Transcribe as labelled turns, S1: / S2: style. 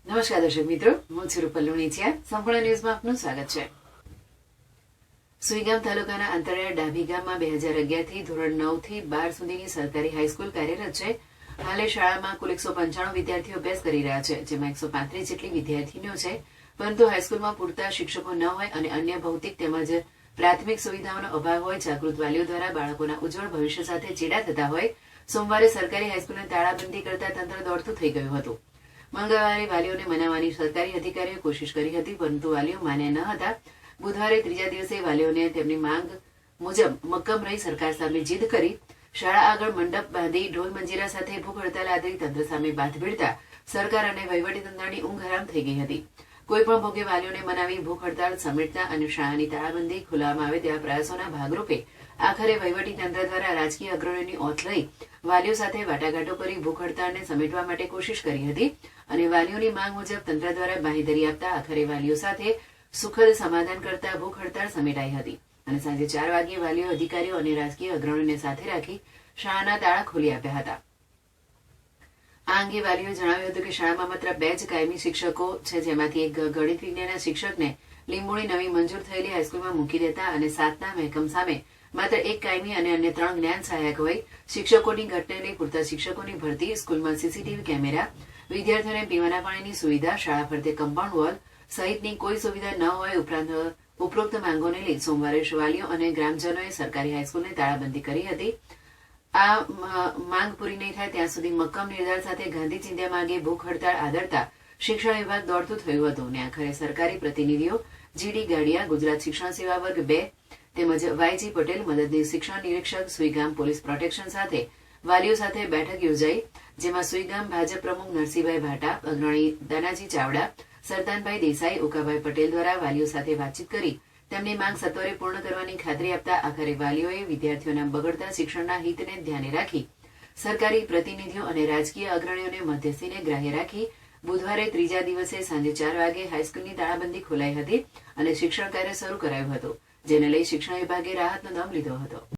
S1: નમસ્કાર દર્શક મિત્રો, હું છું રૂપલ લુણીચિયા. સંપૂર્ણ ન્યૂઝમાં આપનું સ્વાગત છે. સુઈગામ તાલુકાના અંતરિયાળ ડાભી ગામમાં 2011 થી ધોરણ 9 થી 12 સુધીની સરકારી હાઈસ્કૂલ કાર્યરત છે. હાલે શાળામાં કુલ 195 વિદ્યાર્થીઓ અભ્યાસ કરી રહ્યા છે, જેમાં 135 જેટલી વિદ્યાર્થીનીઓ છે. પરંતુ હાઈસ્કૂલમાં પૂરતા શિક્ષકો ન હોય અને અન્ય ભૌતિક તેમજ પ્રાથમિક સુવિધાઓનો અભાવ હોય, જાગૃત વાલીઓ દ્વારા બાળકોના ઉજ્જવળ ભવિષ્ય સાથે ચેડા થતા હોય, સોમવારે સરકારી હાઈસ્કૂલને તાળાબંધી કરતા તંત્ર દોડતું થઈ ગયું હતું. મંગળવારે વાલીઓને મનાવવાની સરકારી અધિકારીઓએ કોશિશ કરી હતી, પરંતુ વાલીઓ માન્યા ન હતા. બુધવારે ત્રીજા દિવસે વાલીઓને તેમની માંગ મુજબ મક્કમ રહી સરકાર સામે જીદ કરી શાળા આગળ મંડપ બાંધી ઢોલ મંજીરા સાથે ભૂખ હડતાલ આદરી તંત્ર સામે બાથ ભીડતા સરકાર અને વહીવટીતંત્રની ઊંઘ હરામ થઈ ગઈ હતી. કોઈપણ ભોગે વાલીઓને મનાવી ભૂખ હડતાલ સમેટતા અને શાળાની તાળાબંધી ખોલવામાં આવે તેવા પ્રયાસોના ભાગરૂપે આખરે વહીવટીતંત્ર દ્વારા રાજકીય અગ્રણીઓની ઓથ લઈ વાલીઓ સાથે વાટાઘાટો કરી ભૂખ હડતાળને સમેટવા માટે કોશિશ કરી હતી અને વાલીઓની માંગ મુજબ તંત્ર દ્વારા બાંહેધરી આપતા આખરે વાલીઓ સાથે સુખદ સમાધાન કરતા ભૂખ હડતાળ સમેટાઈ હતી અને સાંજે 4 વાગ્યે વાલીઓ, અધિકારીઓ અને રાજકીય અગ્રણીઓને સાથે રાખી શાળાના તાળા ખોલી આપ્યા હતા. આ અંગે વાલીઓએ જણાવ્યું હતું કે શાળામાં માત્ર 2 જ કાયમી શિક્ષકો છે, જેમાંથી એક ગણિત વિજ્ઞાનના શિક્ષકને લીંબોની નવી મંજૂર થયેલી હાઈસ્કૂલમાં મૂકી દેતા અને 7ના મહેકમ સામે માત્ર 1 કાયમી અને અન્ય 3 જ્ઞાન સહાયક હોય. શિક્ષકોની ઘટને લઈ પૂરતા શિક્ષકોની ભરતી, સ્કૂલમાં સીસીટીવી કેમેરા, વિદ્યાર્થીઓને પીવાના પાણીની સુવિધા, શાળા ફરતે કમ્પાઉન્ડ વોલ સહિતની કોઈ સુવિધા ન હોય. ઉપરોક્ત માંગોને લઈ સોમવારે વાલીઓ અને ગ્રામજનોએ સરકારી હાઈસ્કૂલને તાળાબંધી કરી હતી. આ માંગ પૂરી નહીં થાય ત્યાં સુધી મક્કમ નિર્ધાર સાથે ગાંધી ચિંધ્યા માર્ગે ભૂખ હડતાળ આદરતા શિક્ષણ વિભાગ દોડતું થયું હતું અને આખરે સરકારી પ્રતિનિધિઓ જીડી ગાડિયા, ગુજરાત શિક્ષણ સેવા વર્ગ 2 તેમજ વાયજી પટેલ, મદદનીશ શિક્ષણ નિરીક્ષક, સુઈગામ પોલીસ પ્રોટેક્શન સાથે વાલીઓ સાથે બેઠક યોજાઈ, જેમાં સુઈગામ ભાજપ પ્રમુખ નરસિંહભાઈ ભાટા, અગ્રણી દાનાજી ચાવડા, સરદાનભાઈ દેસાઈ, ઉકાભાઈ પટેલ દ્વારા વાલીઓ સાથે વાતચીત કરી તેમની માંગ સત્વરે પૂર્ણ કરવાની ખાતરી આપતા આખરે વાલીઓએ વિદ્યાર્થીઓના બગડતા શિક્ષણના હિતને ધ્યાને રાખી સરકારી પ્રતિનિધિઓ અને રાજકીય અગ્રણીઓને મધ્યસ્થીને ગ્રાહ્ય રાખી બુધવારે ત્રીજા દિવસે સાંજે 4 વાગે હાઈસ્કૂલની તાળાબંધી ખોલાઈ હતી અને શિક્ષણ કાર્ય શરૂ કરાયું હતું, જેને લઈ શિક્ષણ વિભાગે રાહતનો દમ લીધો હતો.